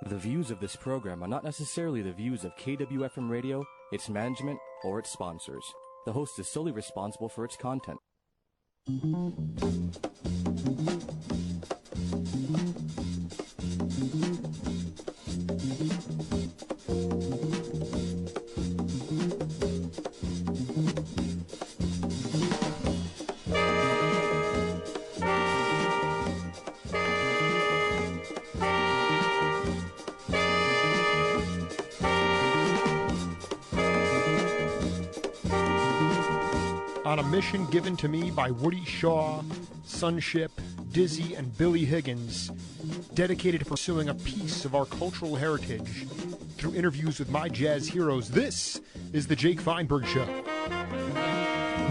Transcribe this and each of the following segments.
The views of this program are not necessarily the views of KWFM Radio, its management, or its sponsors. The host is solely responsible for its content. On a mission given to me by Woody Shaw, Sunship, Dizzy, and Billy Higgins, dedicated to pursuing a piece of our cultural heritage through interviews with my jazz heroes, this is the Jake Feinberg Show.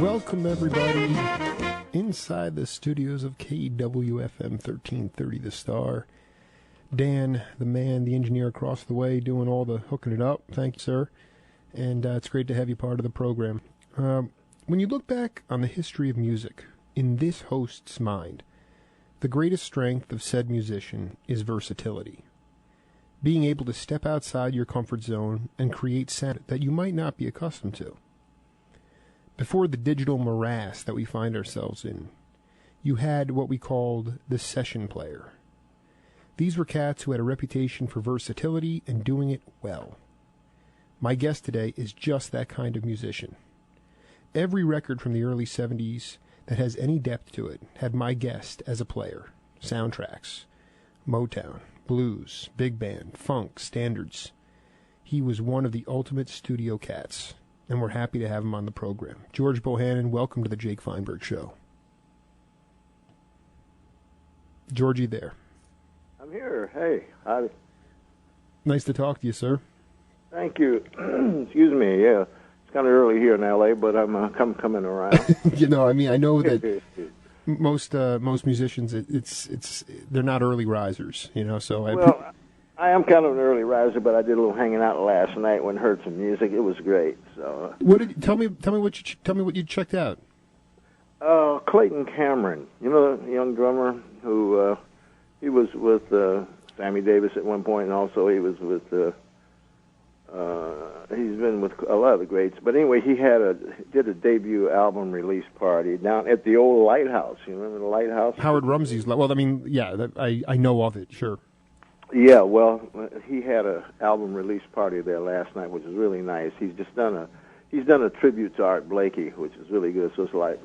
Welcome, everybody, inside the studios of KWFM 1330 The Star. Dan, the man, the engineer across the way, doing all the hooking it up. Thank you, sir. And it's great to have you part of the program. When you look back on the history of music, in this host's mind, the greatest strength of said musician is versatility. Being able to step outside your comfort zone and create sound that you might not be accustomed to. Before the digital morass that we find ourselves in, you had what we called the session player. These were cats who had a reputation for versatility and doing it well. My guest today is just that kind of musician. Every record from the early 70s that has any depth to it had my guest as a player. Soundtracks, Motown, blues, big band, funk, standards. He was one of the ultimate studio cats, and we're happy to have him on the program. George Bohanon, welcome to the Jake Feinberg Show. Georgie there. I'm here. Hey. Hi. Nice to talk to you, sir. Thank you. Excuse me, yeah. It's kind of early here in L.A., but I'm coming around. I know that most musicians, they're not early risers, so I am kind of an early riser, but I did a little hanging out last night when I heard some music. It was great. So tell me what you checked out? Clayton Cameron, the young drummer who he was with Sammy Davis at one point, and also he was with. He's been with a lot of the greats, but anyway, he did a debut album release party down at the old Lighthouse. You remember the Lighthouse? Howard Rumsey's. Well, I know of it. Sure. Yeah, well, he had a album release party there last night, which is really nice. He's done a tribute to Art Blakey, which is really good. So it's like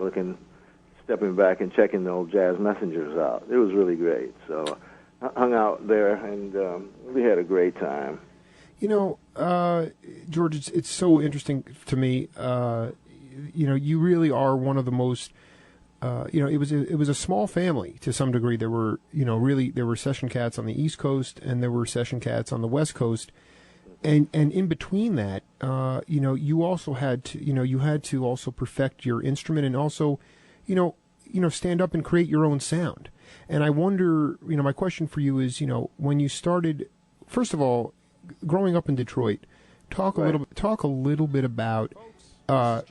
stepping back and checking the old jazz messengers out. It was really great. So I hung out there and we had a great time. George, it's so interesting to me. You really are one of the most. It was a small family to some degree. There were, there were session cats on the East Coast and there were session cats on the West Coast, and in between that, you also had to also perfect your instrument and also, stand up and create your own sound. And I wonder, my question for you is, when you started, first of all, growing up in Detroit, talk a little bit about the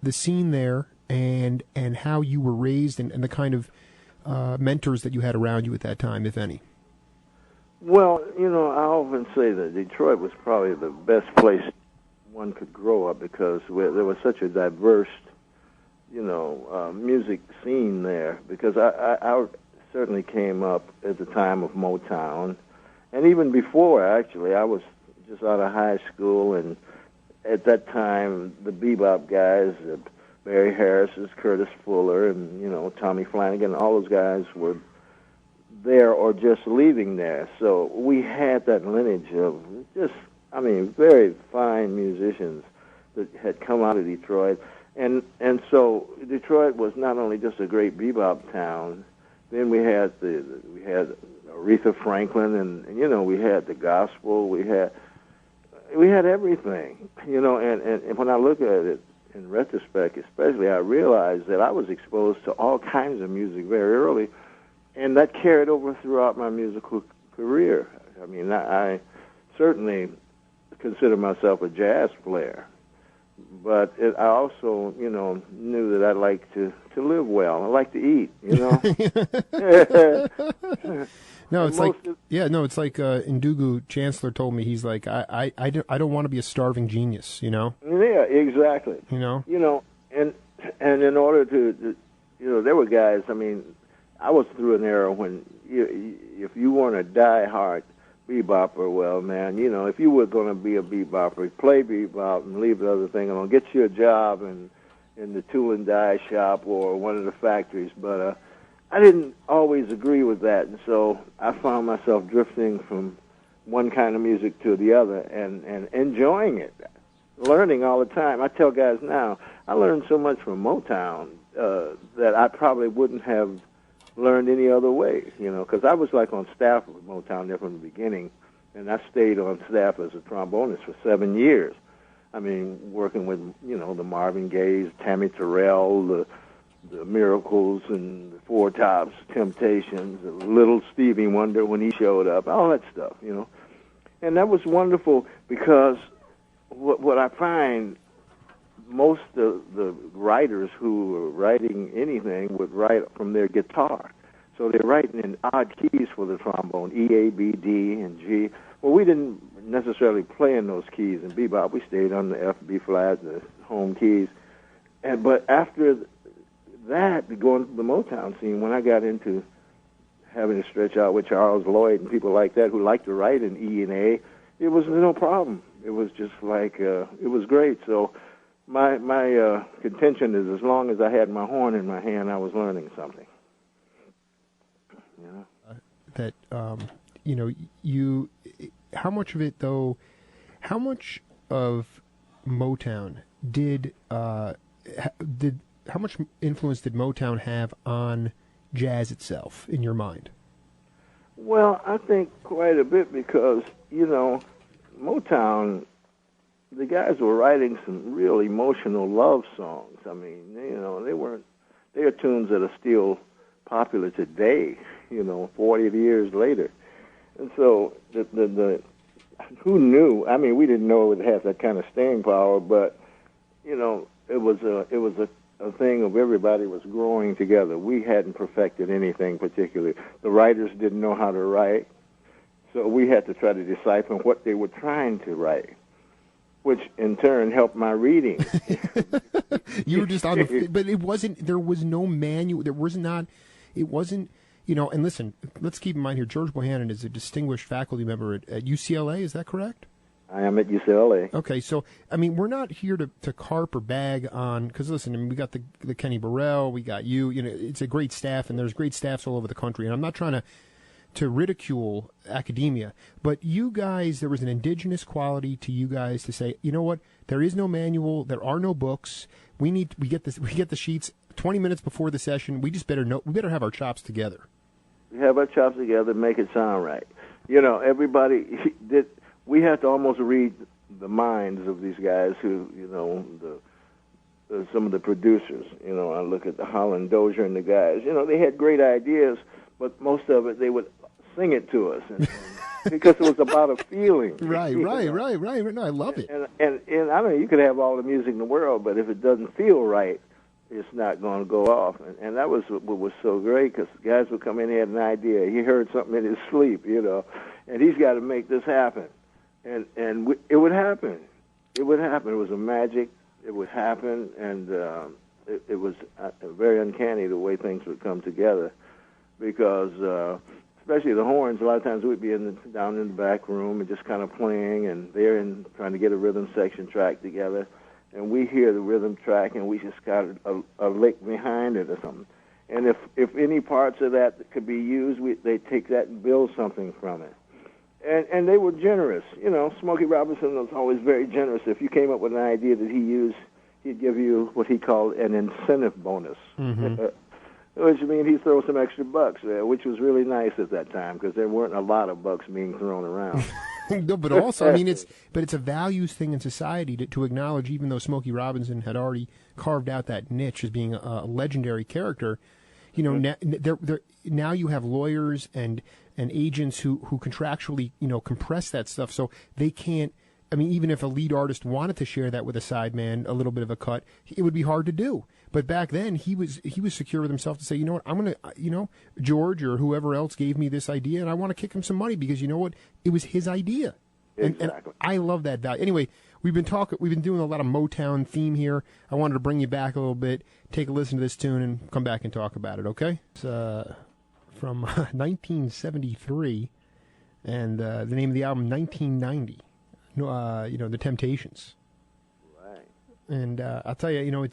scene there and how you were raised and the kind of mentors that you had around you at that time, if any. Well, I often say that Detroit was probably the best place one could grow up because there was such a diverse, music scene there. Because I certainly came up at the time of Motown, and even before, actually, I was just out of high school, and at that time, the bebop guys, Barry Harris's, Curtis Fuller, and, Tommy Flanagan, all those guys were there or just leaving there. So we had that lineage of very fine musicians that had come out of Detroit. And so Detroit was not only just a great bebop town. Then we had Aretha Franklin, and we had the gospel. We had everything, And when I look at it in retrospect, especially, I realized that I was exposed to all kinds of music very early, and that carried over throughout my musical career. I certainly consider myself a jazz player, but I also, knew that I like to live well. I like to eat, No, it's like Ndugu Chancellor told me, he's like, I don't want to be a starving genius, Yeah, exactly. And in order to there were guys. I mean, I was through an era when if you weren't a die-hard bebopper, well, man, if you were going to be a bebopper, play bebop and leave the other thing alone. Get you a job in the tool and die shop or one of the factories. But I didn't always agree with that, and so I found myself drifting from one kind of music to the other and enjoying it, learning all the time. I tell guys now, I learned so much from Motown that I probably wouldn't have learned any other way, because I was like on staff with Motown there from the beginning, and I stayed on staff as a trombonist for 7 years. I mean, working with, the Marvin Gayes, Tammy Terrell, the Miracles, and the Four Tops, Temptations, the Little Stevie Wonder when he showed up, all that stuff, And that was wonderful because what I find, most of the writers who were writing anything would write from their guitar. So they're writing in odd keys for the trombone, E, A, B, D, and G. Well, we didn't necessarily play in those keys in bebop. We stayed on the F, B flat, the home keys. But after that, going to the Motown scene, when I got into having to stretch out with Charles Lloyd and people like that who liked to write in E and A, it was no problem. It was just like, it was great. So my contention is, as long as I had my horn in my hand, I was learning something. That how much of it though? How much of Motown how much influence did Motown have on jazz itself, in your mind? Well, I think quite a bit because Motown, the guys were writing some real emotional love songs. I mean, they are tunes that are still popular today, 40 years later. And so the who knew? I mean, we didn't know it would have that kind of staying power, but it was a thing of everybody was growing together. We hadn't perfected anything particularly. The writers didn't know how to write, so we had to try to decipher what they were trying to write, which in turn helped my reading. You were just on the, but it wasn't. There was no manual. There was not. It wasn't. And listen. Let's keep in mind here. George Bohanon is a distinguished faculty member at UCLA. Is that correct? I am at UCLA. Okay, so I mean, we're not here to carp or bag on, because listen, I mean, we got the Kenny Burrell, we got you. It's a great staff, and there's great staffs all over the country. And I'm not trying to ridicule academia, but you guys, there was an indigenous quality to you guys to say, you know what? There is no manual. There are no books. We get the sheets 20 minutes before the session. We just better know. We better have our chops together. We have our chops together, make it sound right. Everybody did. We had to almost read the minds of these guys who, some of the producers. I look at the Holland Dozier and the guys. They had great ideas, but most of it they would sing it to us, and because it was about a feeling. Right. No, I love it. And I don't know, you could have all the music in the world, but if it doesn't feel right, it's not going to go off. And that was what was so great, because guys would come in and had an idea. He heard something in his sleep, and he's got to make this happen. And it would happen. It would happen. It was a magic. It would happen, and it was very uncanny the way things would come together, because especially the horns, a lot of times we'd be down in the back room and just kind of playing, and they're trying to get a rhythm section track together, and we hear the rhythm track, and we just got a lick behind it or something. And if any parts of that could be used, they take that and build something from it. And they were generous. Smokey Robinson was always very generous. If you came up with an idea that he used, he'd give you what he called an incentive bonus. Mm-hmm. Which means he'd throw some extra bucks there, which was really nice at that time, because there weren't a lot of bucks being thrown around. No, but also, I mean, it's a values thing in society to acknowledge, even though Smokey Robinson had already carved out that niche as being a legendary character. Now you have lawyers and agents who contractually compress that stuff, so they can't I mean, even if a lead artist wanted to share that with a sideman, a little bit of a cut, it would be hard to do. But back then, he was secure with himself to say, you know what, I'm going to, George or whoever else gave me this idea, and I want to kick him some money because you know what, it was his idea. Exactly. And I love that value. Anyway, we've been doing a lot of Motown theme here. I wanted to bring you back a little bit, take a listen to this tune, and come back and talk about it. Okay? It's from 1973, and the name of the album 1990. The Temptations. Right. And I'll tell you,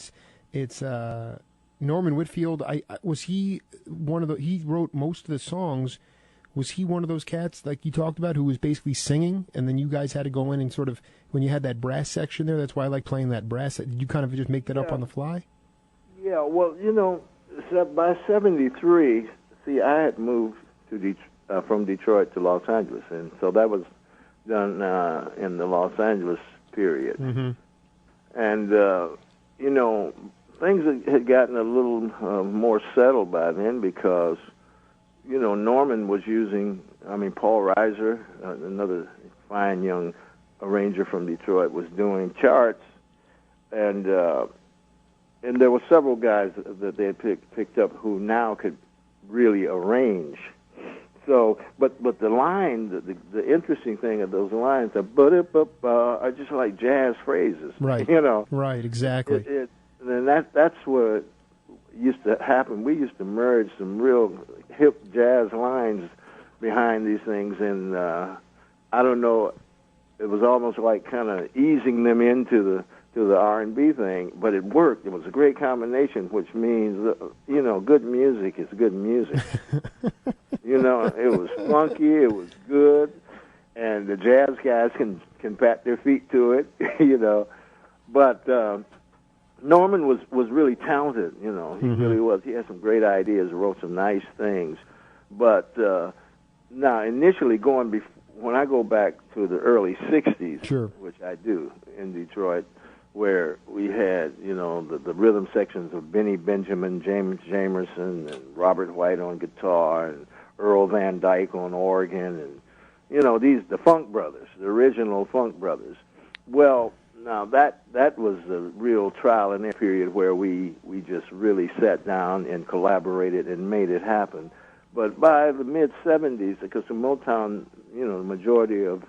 it's Norman Whitfield. He wrote most of the songs. Was he one of those cats like you talked about who was basically singing, and then you guys had to go in and sort of, when you had that brass section there, that's why I like playing that brass. Did you kind of just make that up on the fly? Yeah, well, by 73, see, I had moved to from Detroit to Los Angeles, and so that was done in the Los Angeles period. Mm-hmm. And, things had gotten a little more settled by then because, Norman was using, Paul Reiser, another fine young arranger from Detroit, was doing charts, and there were several guys that they had picked up who now could really arrange. So, but the line, the interesting thing of those lines are just like jazz phrases, right? Right, exactly. And that's what used to happen. We used to merge some real hip jazz lines behind these things, and I don't know, it was almost like kind of easing them into the R&B thing, but it worked. It was a great combination, which means good music is good music. It was funky, it was good, and the jazz guys can pat their feet to it, But Norman was really talented, he mm-hmm. really was. He had some great ideas, wrote some nice things. But now, initially when I go back to the early 60s, sure. which I do in Detroit, where we had, the rhythm sections of Benny Benjamin, James Jamerson, and Robert White on guitar, and Earl Van Dyke on organ, and, the Funk Brothers, the original Funk Brothers. Well, now that was a real trial and error period where we just really sat down and collaborated and made it happen. But by the mid-'70s, because the Motown, the majority of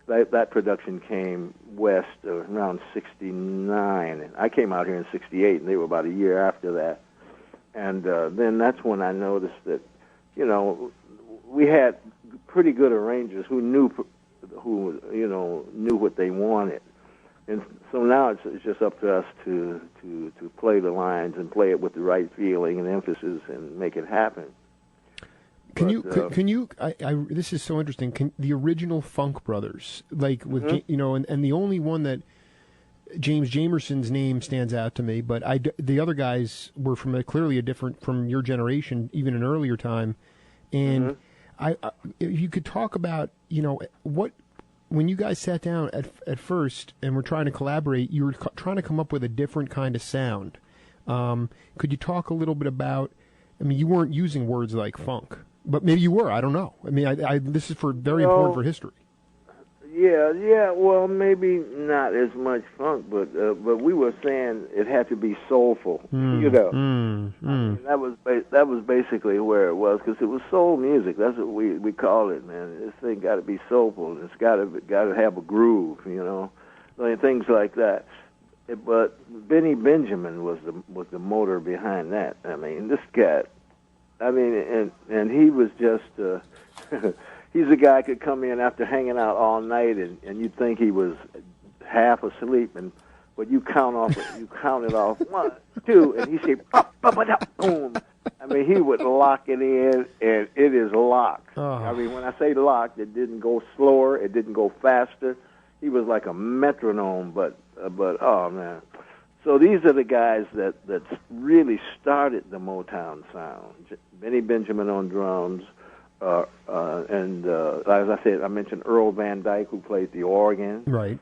that production came west around 69, and I came out here in 68, and they were about a year after that. And then that's when I noticed that, we had pretty good arrangers who knew what they wanted. And so now it's just up to us to play the lines and play it with the right feeling and emphasis and make it happen. Can you? This is so interesting. The original Funk Brothers, like with mm-hmm. And the only one that James Jamerson's name stands out to me, but the other guys were from clearly a different from your generation, even an earlier time. And mm-hmm. If you could talk about what. When you guys sat down at first and were trying to collaborate, you were trying to come up with a different kind of sound. Could you talk a little bit about? You weren't using words like funk, but maybe you were. I don't know. This is very important for history. Yeah. Well, maybe not as much funk, but we were saying it had to be soulful. That was basically where it was, because it was soul music. That's what we call it, man. This thing got to be soulful. It's got to have a groove, things like that. But Benny Benjamin was the motor behind that. This guy. And he was just. He's a guy who could come in after hanging out all night, and you'd think he was half asleep, but you counted off 1, 2, and he'd say, boom. He would lock it in, and it is locked. Oh. When I say locked, it didn't go slower, it didn't go faster. He was like a metronome, but oh man. So these are the guys that really started the Motown sound. Benny Benjamin on drums. And as I said, I mentioned Earl Van Dyke, who played the organ. Right.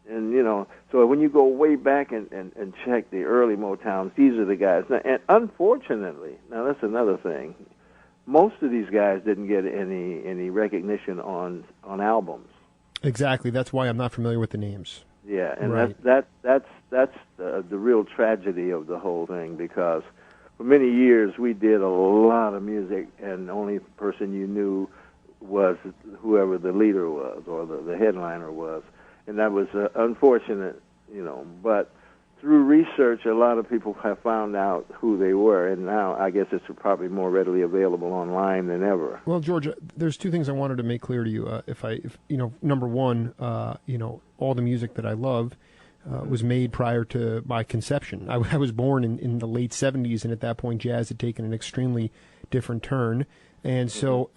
And so when you go way back and check the early Motowns, these are the guys. Now, and unfortunately, now that's another thing, most of these guys didn't get any recognition on albums. Exactly. That's why I'm not familiar with the names. Yeah, and right. that's the real tragedy of the whole thing, because for many years we did a lot of music, and the only person you knew was whoever the leader was or the headliner was, and that was unfortunate, but through research, a lot of people have found out who they were, and now I guess it's probably more readily available online than ever. Well, George, there's two things I wanted to make clear to you. If number one, all the music that I love was made prior to my conception. I was born in the late 70s, and at that point, jazz had taken an extremely different turn, and so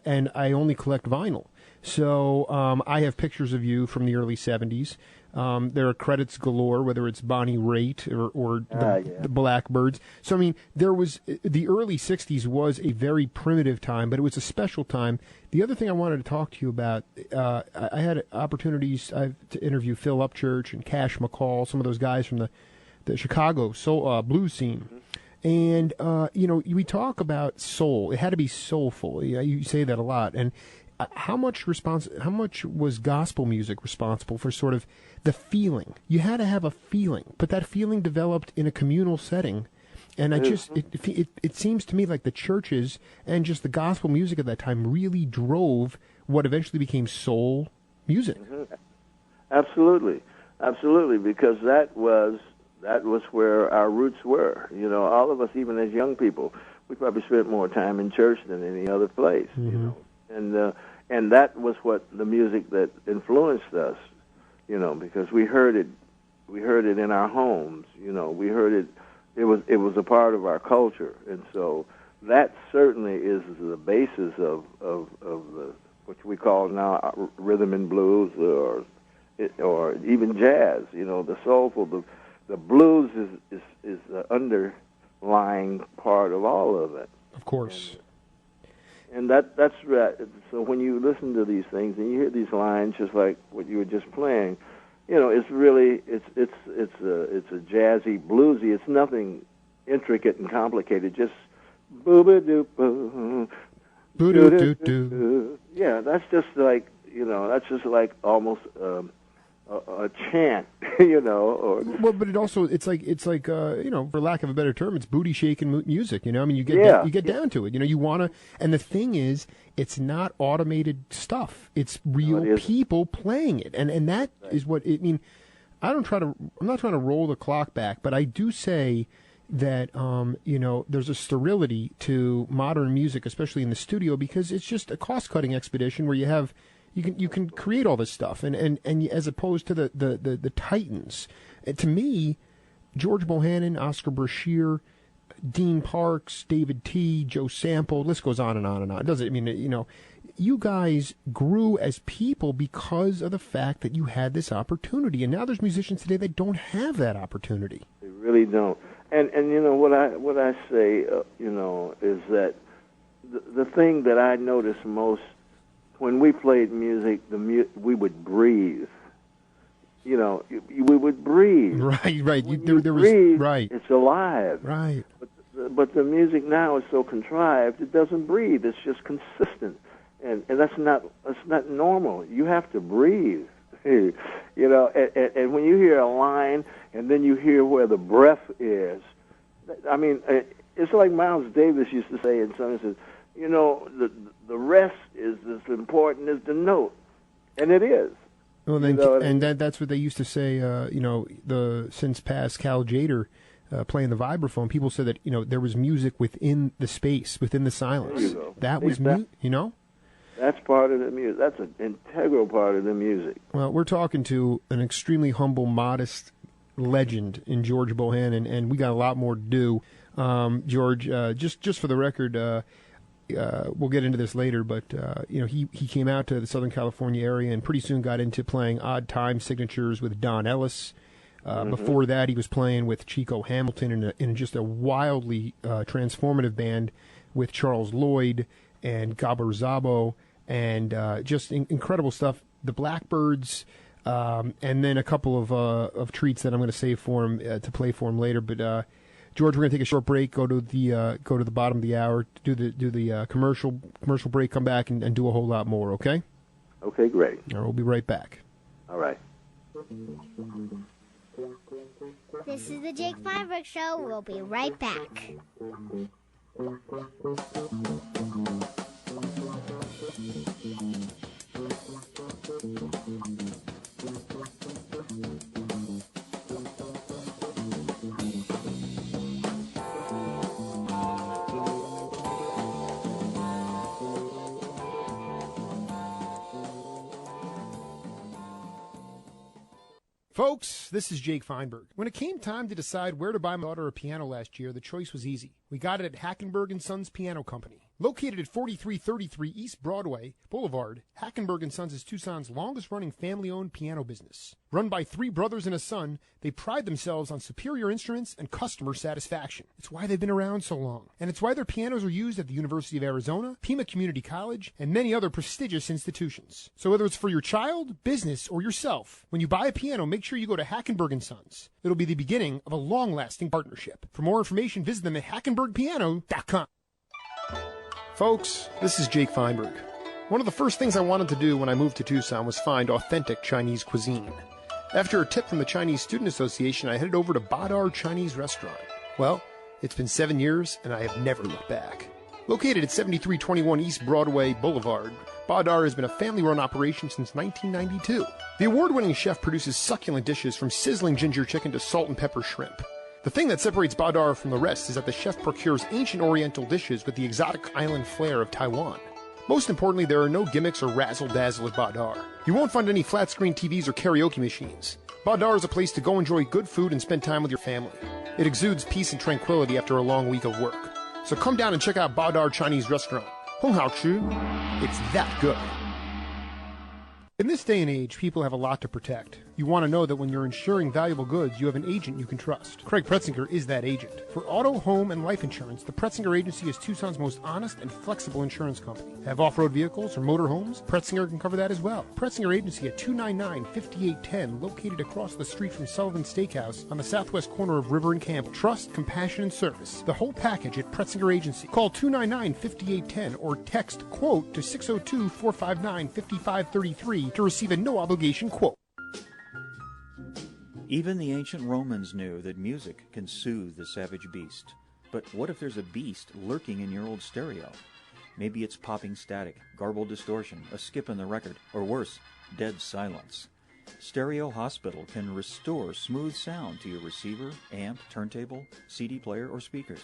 and I only collect vinyl. So I have pictures of you from the early 70s. There are credits galore, whether it's Bonnie Raitt or the Blackbirds. So, I mean, there was the early 60s was a very primitive time, but it was a special time. The other thing I wanted to talk to you about, I had opportunities to interview Phil Upchurch and Cash McCall, some of those guys from the Chicago soul blues scene. And, we talk about soul. It had to be soulful. You say that a lot. And how much was gospel music responsible for sort of the feeling? You had to have a feeling, but that feeling developed in a communal setting. And it seems to me like the churches and just the gospel music at that time really drove what eventually became soul music. Mm-hmm. Absolutely, because that was where our roots were. All of us, even as young people, we probably spent more time in church than any other place. Mm-hmm. And that was what the music that influenced us, because we heard it in our homes, we heard it. It was a part of our culture, and so that certainly is the basis of the what we call now rhythm and blues, or even jazz. The soulful, the blues is the underlying part of all of it. Of course. And that's right. So when you listen to these things and you hear these lines, just like what you were just playing, it's really it's a jazzy, bluesy. It's nothing intricate and complicated. Just boo ba doo boo, boo doo doo doo. Yeah, that's just like almost a chant, or well, but it's like for lack of a better term, it's booty shaking music. I mean, you get down to it. You want to, and the thing is, it's not automated stuff. It's real people playing it, and that is what it mean. I'm not trying to roll the clock back, but I do say that there's a sterility to modern music, especially in the studio, because it's just a cost cutting expedition where you can create all this stuff, and as opposed to the titans. And to me, George Bohanon, Oscar Brashear, Dean Parks, David T., Joe Sample, list goes on and on and on. You guys grew as people because of the fact that you had this opportunity, and now there's musicians today that don't have that opportunity. They really don't. And what I say is that the thing that I notice most. When we played music, we would breathe. We would breathe. Right. When you breathe, right. It's alive. Right. But the music now is so contrived; it doesn't breathe. It's just consistent, and that's not normal. You have to breathe. And when you hear a line, and then you hear where the breath is, I mean, it's like Miles Davis used to say in some instances. The rest is as important as the note, and it is. Well, that's what they used to say. The since past Cal Jader playing the vibraphone, people said that there was music within the space, within the silence. There you go. That was That's part of the music. That's an integral part of the music. Well, we're talking to an extremely humble, modest legend in George Bohanon, and we got a lot more to do. George, just for the record. We'll get into this later, but he came out to the Southern California area and pretty soon got into playing odd time signatures with Don Ellis. Before that, he was playing with Chico Hamilton in just a wildly transformative band with Charles Lloyd and Gabor Szabo, and just incredible stuff. The Blackbirds, and then a couple of treats that I'm going to save for him to play for him later, but. George, we're going to take a short break. Go to the bottom of the hour. Do the commercial break. Come back and do a whole lot more. Okay. Okay, great. All right, we'll be right back. All right. This is the Jake Feinberg Show. We'll be right back. Folks, this is Jake Feinberg. When it came time to decide where to buy my daughter a piano last year, the choice was easy. We got it at Hackenberg & Sons Piano Company. Located at 4333 East Broadway Boulevard, Hackenberg & Sons is Tucson's longest-running family-owned piano business. Run by three brothers and a son, they pride themselves on superior instruments and customer satisfaction. It's why they've been around so long. And it's why their pianos are used at the University of Arizona, Pima Community College, and many other prestigious institutions. So whether it's for your child, business, or yourself, when you buy a piano, make sure you go to Hackenberg & Sons. It'll be the beginning of a long-lasting partnership. For more information, visit them at hackenbergpiano.com. Folks, this is Jake Feinberg. One of the first things I wanted to do when I moved to Tucson was find authentic Chinese cuisine. After a tip from the Chinese Student Association, I headed over to Badar Chinese Restaurant. Well, it's been 7 years, and I have never looked back. Located at 7321 East Broadway Boulevard, Badar has been a family-run operation since 1992. The award-winning chef produces succulent dishes from sizzling ginger chicken to salt and pepper shrimp. The thing that separates Badar from the rest is that the chef procures ancient oriental dishes with the exotic island flair of Taiwan. Most importantly, there are no gimmicks or razzle-dazzle at Badar. You won't find any flat-screen TVs or karaoke machines. Badar is a place to go enjoy good food and spend time with your family. It exudes peace and tranquility after a long week of work. So come down and check out Badar Chinese Restaurant. Hong Hao Chu. It's that good. In this day and age, people have a lot to protect. You want to know that when you're insuring valuable goods, you have an agent you can trust. Craig Pretzinger is that agent. For auto, home, and life insurance, the Pretzinger Agency is Tucson's most honest and flexible insurance company. Have off-road vehicles or motorhomes? Pretzinger can cover that as well. Pretzinger Agency at 299-5810, located across the street from Sullivan Steakhouse on the southwest corner of River and Campbell. Trust, compassion, and service. The whole package at Pretzinger Agency. Call 299-5810 or text QUOTE to 602-459-5533 to receive a no-obligation quote. Even the ancient Romans knew that music can soothe the savage beast. But what if there's a beast lurking in your old stereo? Maybe it's popping static, garbled distortion, a skip in the record, or worse, dead silence. Stereo Hospital can restore smooth sound to your receiver, amp, turntable, CD player, or speakers.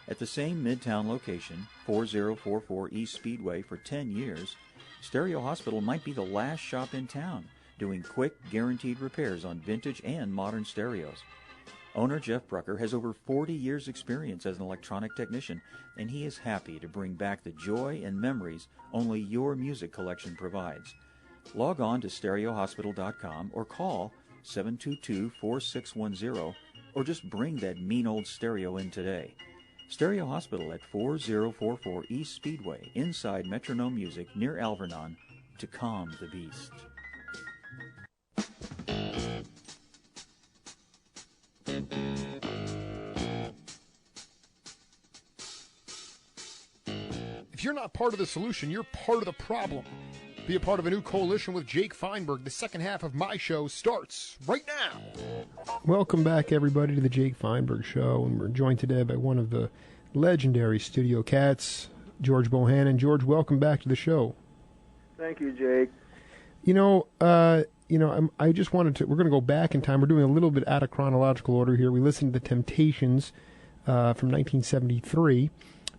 At the same Midtown location, 4044 East Speedway, for 10 years, Stereo Hospital might be the last shop in town doing quick, guaranteed repairs on vintage and modern stereos. Owner Jeff Brucker has over 40 years' experience as an electronic technician, and he is happy to bring back the joy and memories only your music collection provides. Log on to stereohospital.com or call 722-4610, or just bring that mean old stereo in today. Stereo Hospital at 4044 East Speedway, inside Metronome Music near Alvernon, to calm the beast. If you're not part of the solution, you're part of the problem. Be a part of a new coalition with Jake Feinberg. The second half of my show starts right now. Welcome back, everybody, to the Jake Feinberg Show. And we're joined today by one of the legendary studio cats, George Bohanon. George, welcome back to the show. Thank you, Jake. I just wanted to, we're going to go back in time. We're doing a little bit out of chronological order here. We listened to The Temptations from 1973.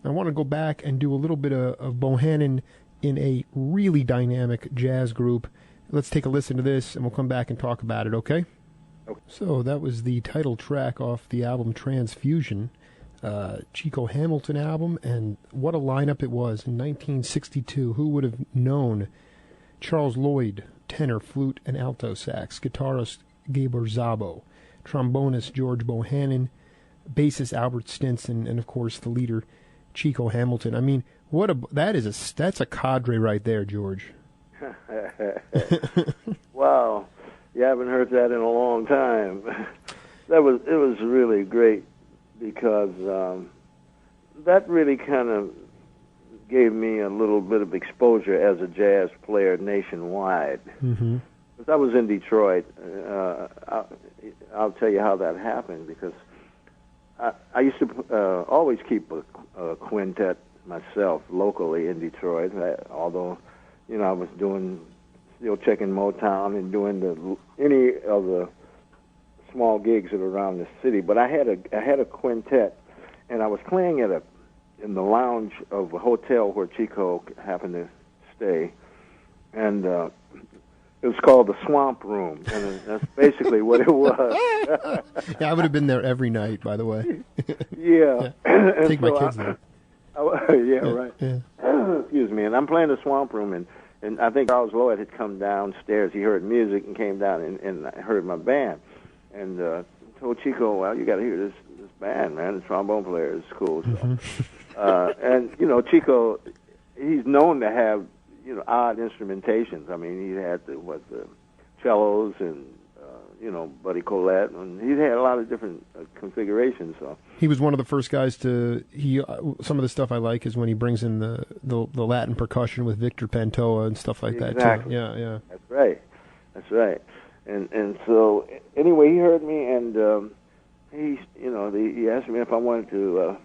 I want to go back and do a little bit of Bohanon in a really dynamic jazz group. Let's take a listen to this, and we'll come back and talk about it, okay? Okay. So that was the title track off the album Transfusion, Chico Hamilton album, and what a lineup it was in 1962. Who would have known? Charles Lloyd, tenor, flute, and alto sax, guitarist Gabor Szabo, trombonist George Bohanon, bassist Albert Stinson, and of course the leader Chico Hamilton. I mean, that's a cadre right there, George. Wow, you haven't heard that in a long time. It was really great because that really kind of gave me a little bit of exposure as a jazz player nationwide. Mm-hmm. Because I was in Detroit. I'll tell you how that happened, because I used to always keep a quintet myself locally in Detroit, although, I was still checking Motown and doing any of the small gigs that were around the city. But I had a quintet, and I was playing in the lounge of a hotel where Chico happened to stay, and it was called the Swamp Room, and that's basically what it was. Yeah, I would have been there every night, by the way. Yeah. Take my kids there. Right. Yeah. Excuse me. And I'm playing the Swamp Room, and I think Charles Lloyd had come downstairs. He heard music and came down and heard my band, and told Chico, "Well, you got to hear this band, man. The trombone player is cool." So, Mm-hmm. and Chico, he's known to have odd instrumentations. I mean, he had the cellos and Buddy Collette, and he had a lot of different configurations. So he was one of the first guys to. Some of the stuff I like is when he brings in the Latin percussion with Victor Pantoja and stuff like that too. Yeah. That's right. And so anyway, he heard me, and he asked me if I wanted to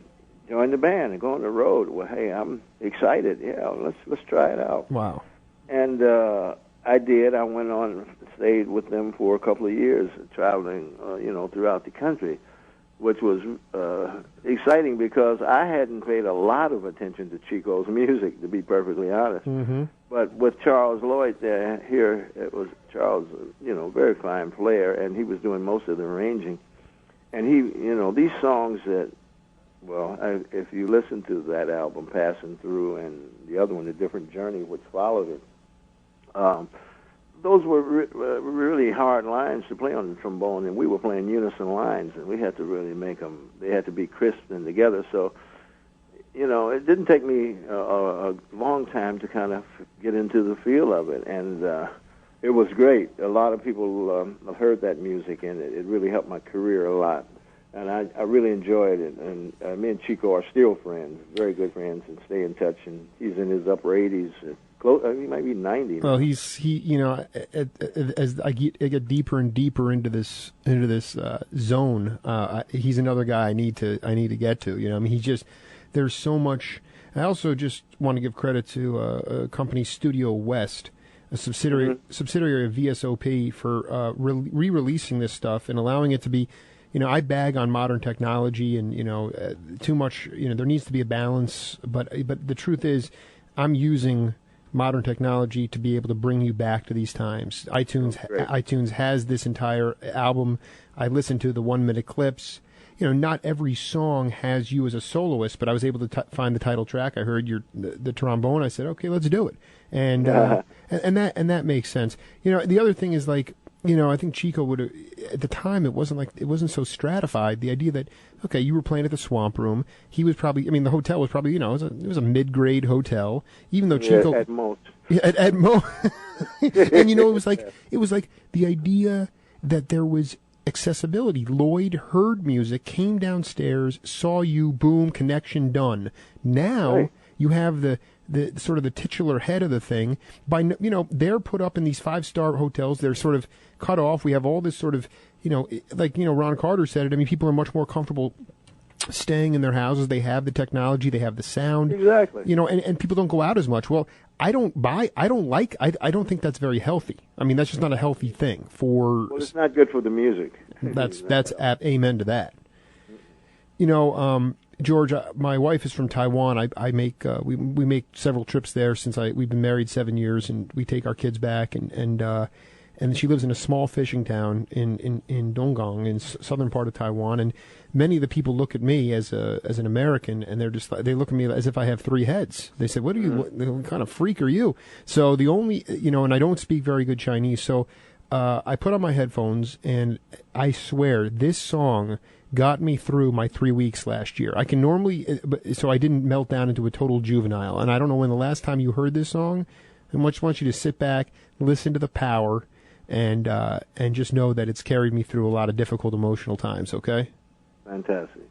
join the band and go on the road. Well, hey, I'm excited. Yeah, let's try it out. Wow. And I did. I went on and stayed with them for a couple of years, traveling, throughout the country, which was exciting because I hadn't paid a lot of attention to Chico's music, to be perfectly honest. Mm-hmm. But with Charles Lloyd here, it was Charles, very fine player, and he was doing most of the arranging. And he, these songs that, if you listen to that album, Passing Through, and the other one, A Different Journey, which followed it, those were really hard lines to play on the trombone, and we were playing unison lines, and we had to really make them, they had to be crisp and together. So, it didn't take me a long time to kind of get into the feel of it, and it was great. A lot of people have heard that music, and it really helped my career a lot. And I really enjoyed it. And me and Chico are still friends, very good friends, and stay in touch. And he's in his upper 80s. He might be 90 now. Well, as I get deeper and deeper into this zone, he's another guy I need to get to. There's so much. I also just want to give credit to a company, Studio West, a subsidiary of VSOP, for re-releasing this stuff and allowing it to be. I bag on modern technology and, too much, there needs to be a balance. But the truth is, I'm using modern technology to be able to bring you back to these times. iTunes has this entire album. I listened to the 1-minute clips. Not every song has you as a soloist, but I was able to find the title track. I heard the trombone. I said, okay, let's do it. And that makes sense. The other thing is I think Chico would have, at the time, it wasn't so stratified. The idea that, okay, you were playing at the Swamp Room. He was probably, the hotel was probably, it was a mid-grade hotel, even though Chico. At most. Yeah, at most. And, it was like the idea that there was accessibility. Lloyd heard music, came downstairs, saw you, boom, connection done. Now, you have the sort of the titular head of the thing. They're put up in these 5-star hotels. They're sort of cut off. We have all this sort of, Ron Carter said it. People are much more comfortable staying in their houses. They have the technology. They have the sound. Exactly. And people don't go out as much. Well, I don't think that's very healthy. That's just not a healthy thing for. Well, it's not good for the music. That's amen to that. George, my wife is from Taiwan. I make we make several trips there since we've been married 7 years, and we take our kids back, and she lives in a small fishing town in Donggang, in southern part of Taiwan, and many of the people look at me as an American, and they look at me as if I have 3 heads. They say, "What kind of freak are you?" So the only and I don't speak very good Chinese, so I put on my headphones, and I swear this song got me through my 3 weeks last year. I can normally, so I didn't melt down into a total juvenile. And I don't know when the last time you heard this song. I just want you to sit back, listen to the power, and just know that it's carried me through a lot of difficult emotional times. Okay? Fantastic.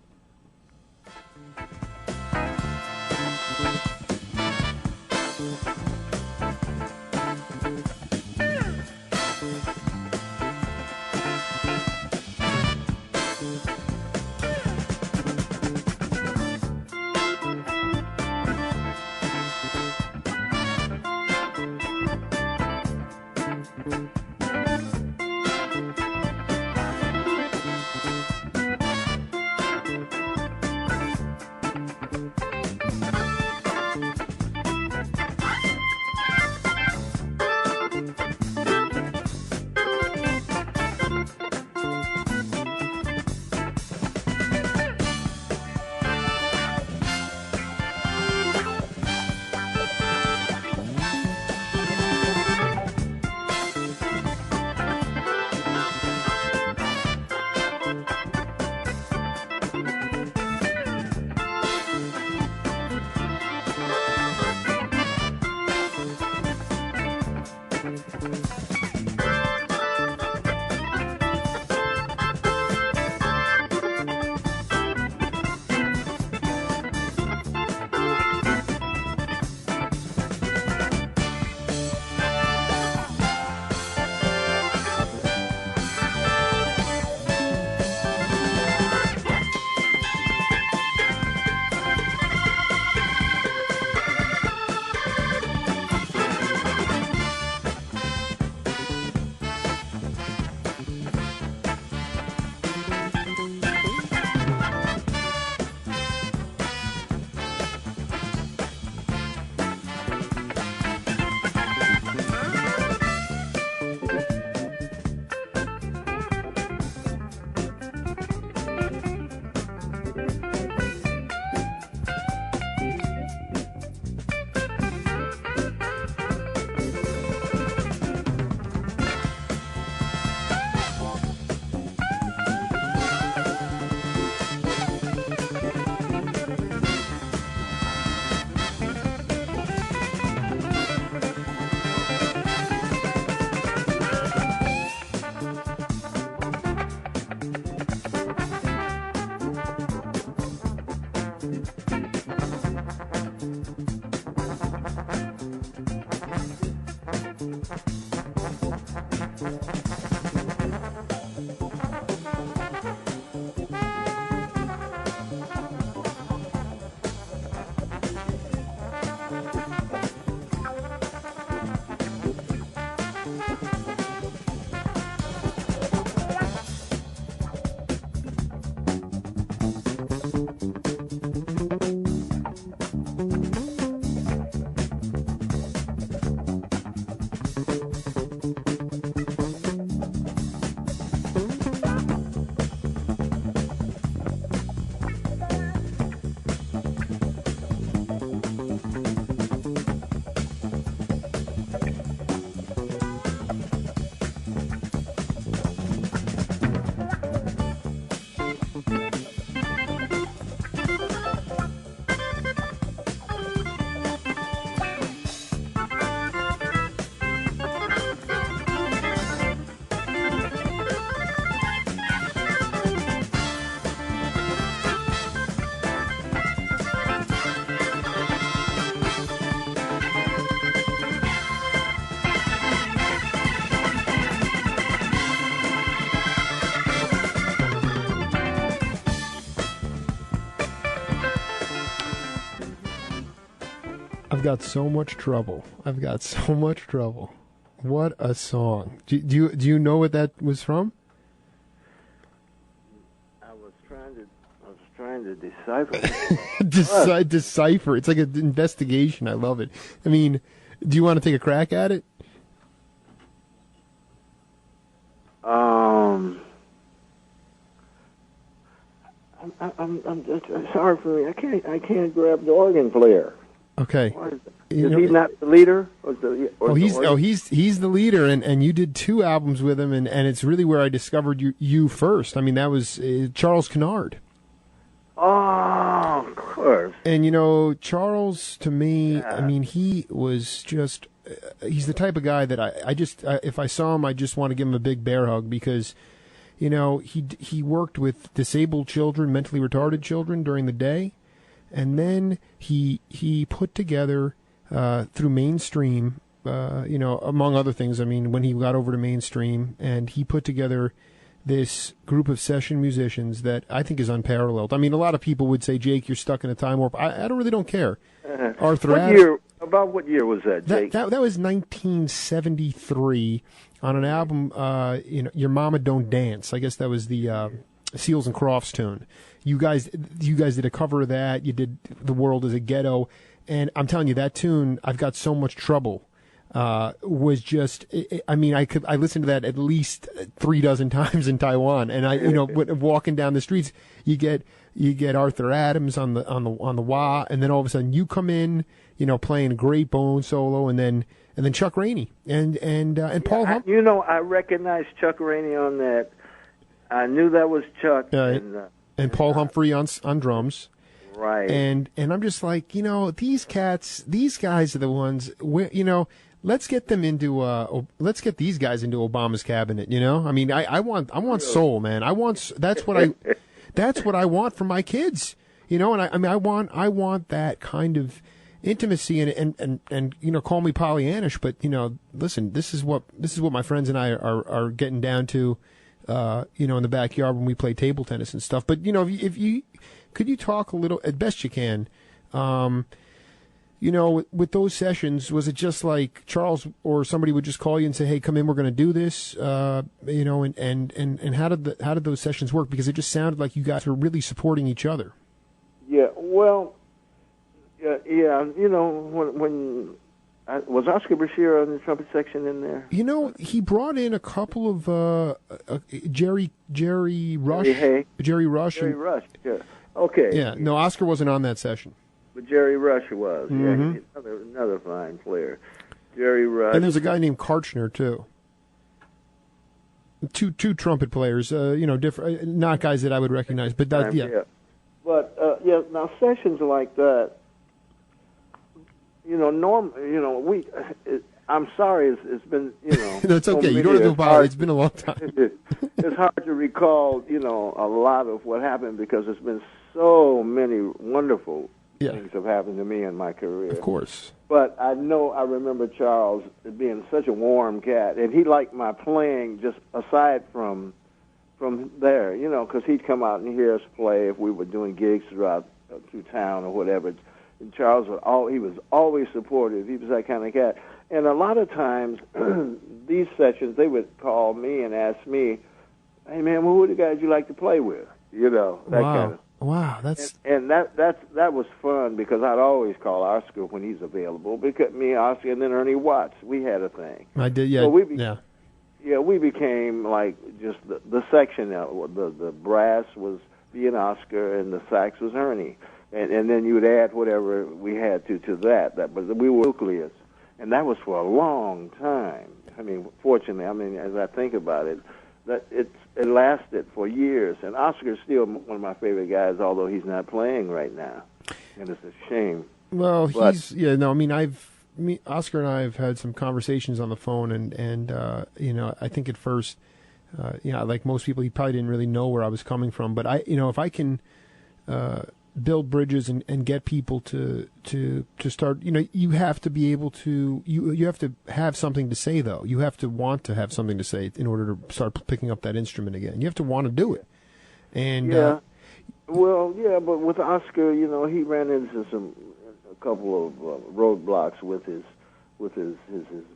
I've got so much trouble. What a song. Do you know what that was from? I was trying to decipher. Decipher. It's like an investigation. I love it. I mean, do you want to take a crack at it? I'm just sorry for me. I can't grab the organ player. Okay. Is he not the leader? He's the leader, and you did 2 albums with him, and it's really where I discovered you first. I mean, that was Charles Kennard. Oh, of course. And Charles, to me, I mean, he was just he's the type of guy that I just if I saw him, I just want to give him a big bear hug, because he worked with disabled children, mentally retarded children during the day. And then he put together through Mainstream, among other things. I mean, when he got over to Mainstream, and he put together this group of session musicians that I think is unparalleled. I mean, a lot of people would say, Jake, you're stuck in a time warp. I don't care. Arthur Adams. What year was that, Jake? That was 1973 on an album, Your Mama Don't Dance. I guess that was the Seals and Crofts tune. You guys did a cover of that. You did The World is a Ghetto. And I'm telling you, that tune, I've Got So Much Trouble, was just, I listened to that at least 3 dozen times in Taiwan. And walking down the streets, you get Arthur Adams on the wah, and then all of a sudden you come in, playing a great bone solo, and then Chuck Rainey and Paul Humphrey. I recognized Chuck Rainey on that. I knew that was Chuck. And Paul Humphrey on drums. Right. And I'm just like, these guys are the ones where, let's get them into let's get these guys into Obama's cabinet. You know, I mean, I want soul, man. That's what I want for my kids. You know, and I want that kind of intimacy and you know, call me Pollyannish, but you know, listen, this is what my friends and I are getting down to, you know, in the backyard when we play table tennis and stuff. But you know, if you could you talk a little, as best you can, you know, with those sessions, was it just like Charles or somebody would just call you and say, "Hey, come in, we're going to do this," you know, and how did those sessions work? Because it just sounded like you guys were really supporting each other. Yeah, well, yeah, you know, when was Oscar Bashir on the trumpet section in there? You know, he brought in a couple of Jerry Rush. Jerry Rush. Yeah. Okay. Yeah. No, Oscar wasn't on that session. But Jerry Rush was. Mm-hmm. Yeah, another fine player. Jerry Rush. And there's a guy named Karchner too. Two trumpet players. You know, different, not guys that I would recognize, but that, yeah. But yeah, now sessions like that. You know, I'm sorry, it's been, you know. No, it's okay. You don't have to apologize. It's been a long time. It's hard to recall, you know, a lot of what happened because there's been so many wonderful things have happened to me in my career. Of course. But I remember Charles being such a warm cat, and he liked my playing just aside from there, you know, because he'd come out and hear us play if we were doing gigs through town or whatever. And Charles was always supportive. He was that kind of cat. And a lot of times, these sessions, they would call me and ask me, "Hey man, who are the guys you like to play with?" You know, that kind of. Wow, that's and that was fun because I'd always call Oscar when he's available. Because me, Oscar, and then Ernie Watts, we had a thing. I did, yeah, so we became like just the section. The brass was being Oscar, and the sax was Ernie. And then you would add whatever we had to that. But we were nucleus. And that was for a long time. I mean, fortunately, as I think about it, that it lasted for years. And Oscar's still one of my favorite guys, although he's not playing right now. And it's a shame. Well, Oscar and I have had some conversations on the phone, and you know, I think at first, you know, like most people, he probably didn't really know where I was coming from. But if I can build bridges and get people to start, you know, you have to be able to, you have to have something to say, though. You have to want to have something to say in order to start picking up that instrument again. You have to want to do it. And but with Oscar, you know, he ran into a couple of roadblocks with his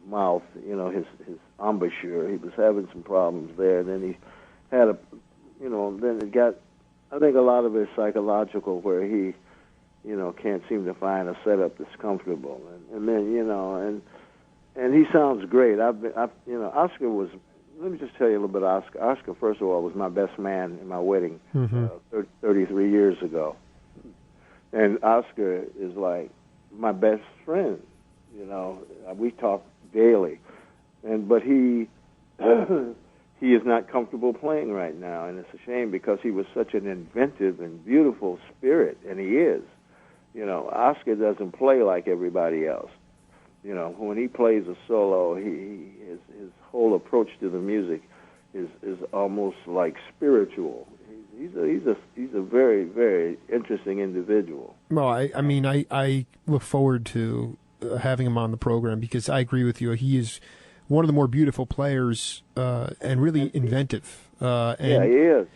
mouth, you know, his embouchure. He was having some problems there, and then he had then it got, I think a lot of it is psychological, where he, you know, can't seem to find a setup that's comfortable, and then, you know, and he sounds great. You know, Oscar was. Let me just tell you a little bit of Oscar. Oscar, first of all, was my best man in my wedding 33 years ago, and Oscar is like my best friend. You know, we talk daily, but he. He is not comfortable playing right now, and it's a shame because he was such an inventive and beautiful spirit, and he is. You know, Oscar doesn't play like everybody else. You know, when he plays a solo, his whole approach to the music is almost like spiritual. He's a very, very interesting individual. Well, I look forward to having him on the program because I agree with you. He is one of the more beautiful players and really inventive. Yeah, he is.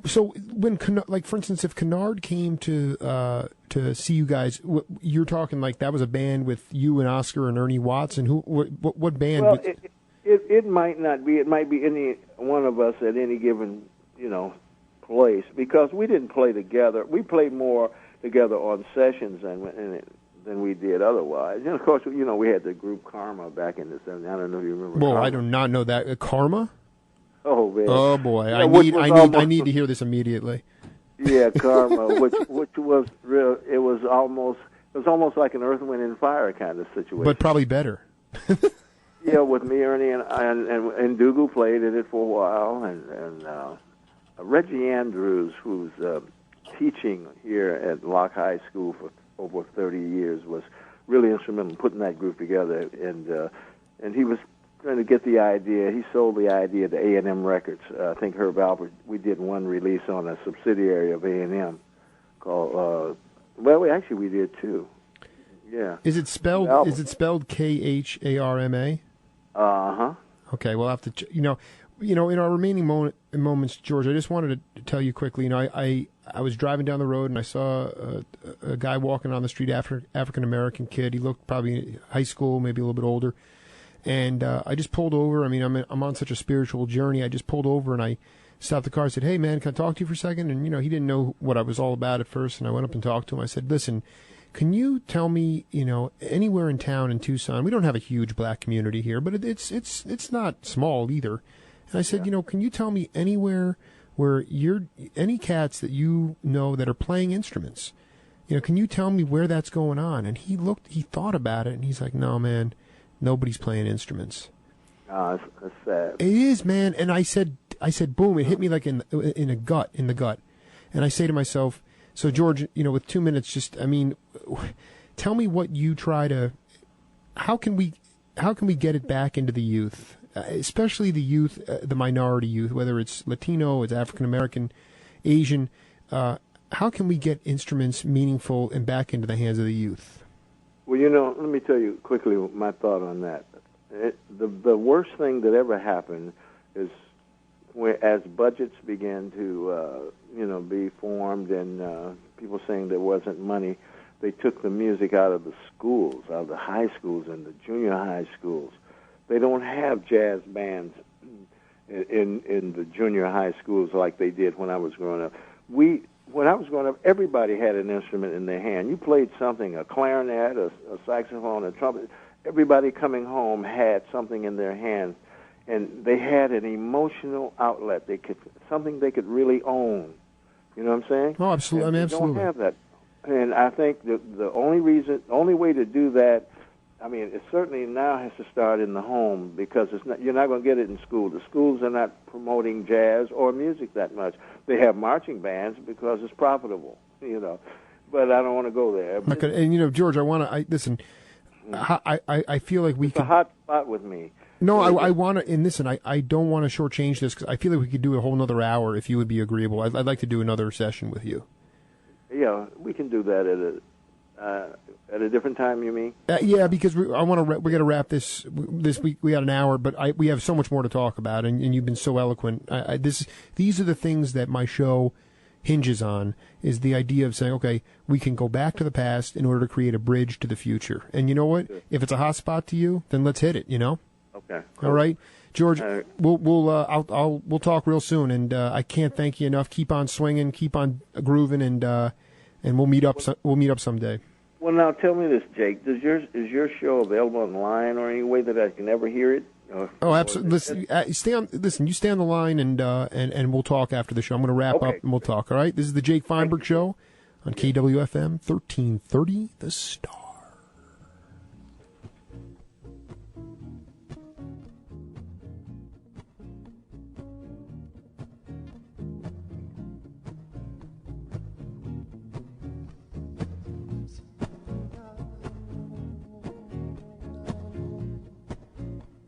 So when, like, for instance, if Kennard came to see you guys, you're talking like that was a band with you and Oscar and Ernie Watts, and what band? Well, it might not be. It might be any one of us at any given, you know, place, because we didn't play together. We played more together on sessions than we did otherwise. And of course, you know, we had the group Karma back in the 70s. I don't know if you remember. Well, Karma. I do not know that. Karma? Oh man. Oh boy, yeah, I need to hear this immediately. Yeah, Karma, which was real. It was almost like an Earth, Wind, and Fire kind of situation. But probably better. Yeah, with me, Ernie, and Dugu played in it for a while, and Reggie Andrews, who's teaching here at Locke High School for over 30 years, was really instrumental in putting that group together. And he was trying to get the idea. He sold the idea to A&M Records. I think Herb Alpert. We did one release on a subsidiary of A&M called. Actually, we did two. Yeah. Is it spelled? Is it spelled Kharma? Okay, we'll have to. In our remaining moments, George, I just wanted to tell you quickly. I was driving down the road and I saw a guy walking on the street, African American kid. He looked probably high school, maybe a little bit older. And I just pulled over. I mean, I'm on such a spiritual journey. I just pulled over and I stopped the car. I said, "Hey, man, can I talk to you for a second?" And he didn't know what I was all about at first. And I went up and talked to him. I said, "Listen, can you tell me, anywhere in town in Tucson? We don't have a huge black community here, but it's not small either." And I said, "Can you tell me anywhere where any cats that that are playing instruments? Can you tell me where that's going on?" And he thought about it, and he's like, "No, man, nobody's playing instruments." Oh, that's sad. It is, man. And I said, boom! It hit me like in the gut. And I say to myself, so George, with 2 minutes, tell me what you try to. How can we get it back into the youth, especially the youth, the minority youth, whether it's Latino, it's African American, Asian. How can we get instruments meaningful and back into the hands of the youth? Well, let me tell you quickly my thought on that. The worst thing that ever happened is as budgets began to be formed and people saying there wasn't money, they took the music out of the schools, out of the high schools and the junior high schools. They don't have jazz bands in the junior high schools like they did when I was growing up. When I was growing up, everybody had an instrument in their hand. You played something, a clarinet, a saxophone, a trumpet. Everybody coming home had something in their hands, and they had an emotional outlet. Something they could really own. You know what I'm saying? Oh, absolutely. Absolutely. They don't have that, and I think the only way to do that, it certainly now has to start in the home, because you're not going to get it in school. The schools are not promoting jazz or music that much. They have marching bands because it's profitable, But I don't want to go there. Okay. And George, listen. I feel like it's a hot spot with me. No, I want to, and listen, I don't want to shortchange this, because I feel like we could do a whole another hour if you would be agreeable. I'd like to do another session with you. Yeah, we can do that at a different time, you mean? Yeah, because we got to wrap this week. We got an hour, but we have so much more to talk about, and you've been so eloquent. These are the things that my show hinges on, is the idea of saying, okay, we can go back to the past in order to create a bridge to the future. And you know what? Sure. If it's a hot spot to you, then let's hit it. Okay. Cool. All right, George. We'll talk real soon, and I can't thank you enough. Keep on swinging, keep on grooving, and we'll meet up. We'll meet up someday. Well, now tell me this, Jake. Is your show available online or any way that I can ever hear it? Absolutely. Listen, you stay on the line, and we'll talk after the show. I'm going to wrap up, and we'll talk. All right. This is the Jake Feinberg Show on KWFM 1330, The Star.